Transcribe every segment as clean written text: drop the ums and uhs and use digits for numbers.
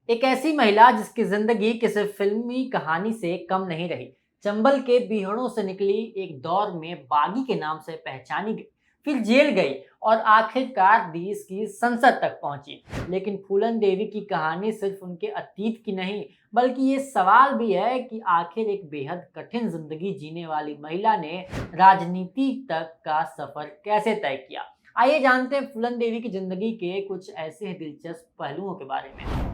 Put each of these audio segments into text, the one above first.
एक ऐसी महिला जिसकी जिंदगी किसी फिल्मी कहानी से कम नहीं रही। चंबल के बीहड़ों से निकली, एक दौर में बागी के नाम से पहचानी गई, फिर जेल गई और आखिरकार देश की संसद तक पहुंची। लेकिन फूलन देवी की कहानी सिर्फ उनके अतीत की नहीं, बल्कि ये सवाल भी है कि आखिर एक बेहद कठिन जिंदगी जीने वाली महिला ने राजनीति तक का सफर कैसे तय किया। आइए जानते हैं फूलन देवी की जिंदगी के कुछ ऐसे दिलचस्प पहलुओं के बारे में।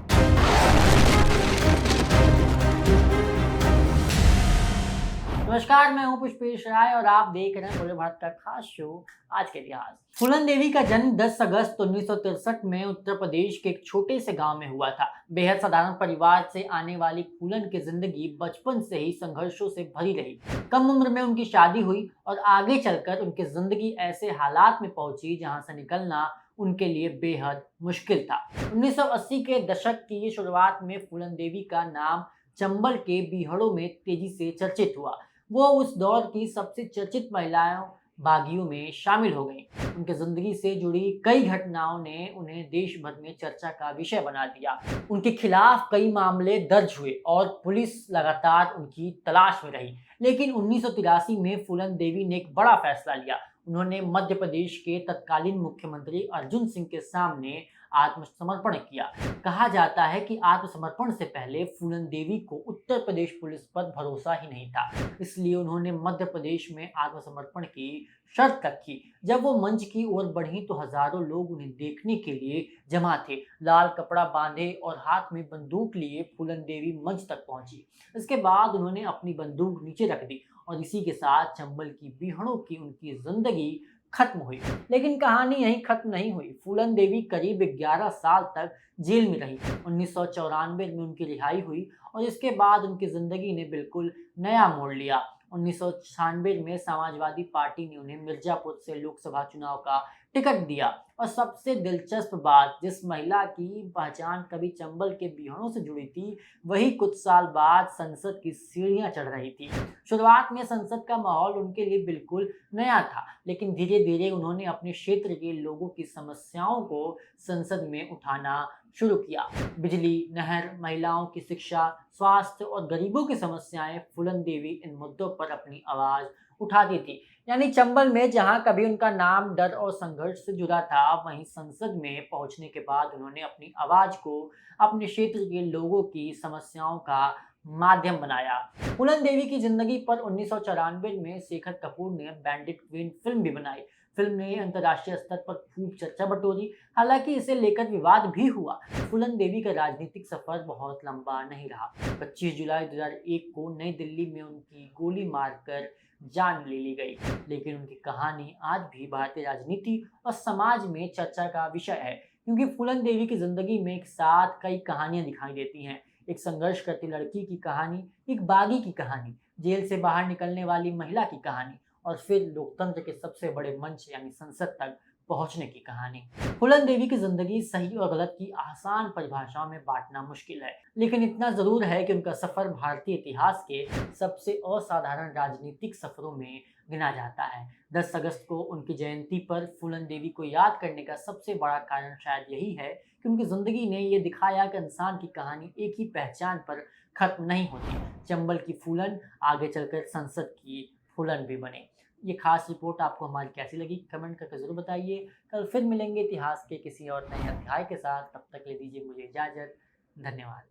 नमस्कार, मैं हूं पुष्पेश राय और आप देख रहे हैं पूरे भारत का खास शो आज के इतिहास। फूलन देवी का जन्म 10 अगस्त 1963 में उत्तर प्रदेश के एक छोटे से गांव में हुआ था। बेहद साधारण परिवार से आने वाली फूलन की जिंदगी बचपन से ही संघर्षों से भरी रही। कम उम्र में उनकी शादी हुई और आगे चलकर उनकी जिंदगी ऐसे हालात में पहुंची जहां से निकलना उनके लिए बेहद मुश्किल था। 1980 के दशक की शुरुआत में फूलन देवी का नाम चंबल के बीहड़ों में तेजी से चर्चित हुआ। वो उस दौर की सबसे चर्चित महिलाओं बागियों में शामिल हो गईं। उनकी जिंदगी से जुड़ी कई घटनाओं ने उन्हें देश भर में चर्चा का विषय बना दिया। उनके खिलाफ कई मामले दर्ज हुए और पुलिस लगातार उनकी तलाश में रही। लेकिन 1983 में फूलन देवी ने एक बड़ा फैसला लिया। उन्होंने मध्य प्रदेश के तत्कालीन मुख्यमंत्री अर्जुन सिंह के सामने आत्मसमर्पण किया। कहा जाता है कि आत्मसमर्पण से पहले फूलन देवी को उत्तर प्रदेश पुलिस पर भरोसा ही नहीं था, इसलिए उन्होंने मध्य प्रदेश में आत्मसमर्पण की शर्त रखी। जब वो मंच की ओर बढ़ी तो हजारों लोग उन्हें देखने के लिए जमा थे। लाल कपड़ा बांधे और हाथ में बंदूक लिए फूलन देवी मंच तक पहुंची। इसके बाद उन्होंने अपनी बंदूक नीचे रख दी और इसी के साथ चंबल की बीहड़ों की उनकी जिंदगी खत्म हुई। लेकिन कहानी यहीं खत्म नहीं हुई। फूलन देवी करीब 11 साल तक जेल में रही। 1994 में उनकी रिहाई हुई और इसके बाद उनकी जिंदगी ने बिल्कुल नया मोड़ लिया। 1996 में समाजवादी पार्टी ने उन्हें मिर्जापुर से लोकसभा चुनाव का टिकट दिया। और सबसे दिलचस्प बात, जिस महिला की पहचान कभी चंबल के बिहड़ों से जुड़ी थी, वही कुछ साल बाद संसद की सीढ़ियां चढ़ रही थी। शुरुआत में संसद का माहौल उनके लिए बिल्कुल नया था, लेकिन धीरे धीरे उन्होंने अपने क्षेत्र के लोगों की समस्याओं को संसद में उठाना शुरू किया। बिजली, नहर, महिलाओं की शिक्षा, स्वास्थ्य और गरीबों की समस्याएं, फूलन देवी इन मुद्दों पर अपनी आवाज उठाती थी। यानी चंबल में जहां कभी उनका नाम डर और संघर्ष से जुड़ा था, वहीं संसद में पहुंचने के बाद उन्होंने अपनी आवाज को अपने क्षेत्र के लोगों की समस्याओं का माध्यम बनाया। फूलन देवी की जिंदगी पर 1994 में शेखर कपूर ने बैंडिट क्वीन फिल्म भी बनाई। फिल्म ने अंतर्राष्ट्रीय स्तर पर खूब चर्चा बटोरी। हालांकि इसे लेकर विवाद भी हुआ। फूलन देवी का राजनीतिक सफर बहुत लंबा नहीं रहा। 25 जुलाई 2001 को नई दिल्ली में उनकी गोली मारकर जान ले ली गई। लेकिन उनकी कहानी आज भी भारतीय राजनीति और समाज में चर्चा का विषय है, क्योंकि फूलन देवी की जिंदगी में एक साथ कई कहानियां दिखाई देती हैं। एक संघर्ष करती लड़की की कहानी, एक बागी की कहानी, जेल से बाहर निकलने वाली महिला की कहानी और फिर लोकतंत्र के सबसे बड़े मंच यानी संसद तक पहुंचने की कहानी। फूलन देवी की जिंदगी सही और गलत की आसान परिभाषाओं में बांटना मुश्किल है, लेकिन इतना जरूर है कि उनका सफर भारतीय इतिहास के सबसे असाधारण राजनीतिक सफरों में गिना जाता है। 10 अगस्त को उनकी जयंती पर फूलन देवी को याद करने का सबसे बड़ा कारण शायद यही है कि उनकी जिंदगी ने यह दिखाया कि इंसान की कहानी एक ही पहचान पर खत्म नहीं होती। चंबल की फूलन आगे चलकर संसद की फूलन भी बने। ये खास रिपोर्ट आपको हमारी कैसी लगी, कमेंट करके जरूर बताइए। कल फिर मिलेंगे इतिहास के किसी और नए अध्याय के साथ। तब तक ले दीजिए मुझे इजाजत। धन्यवाद।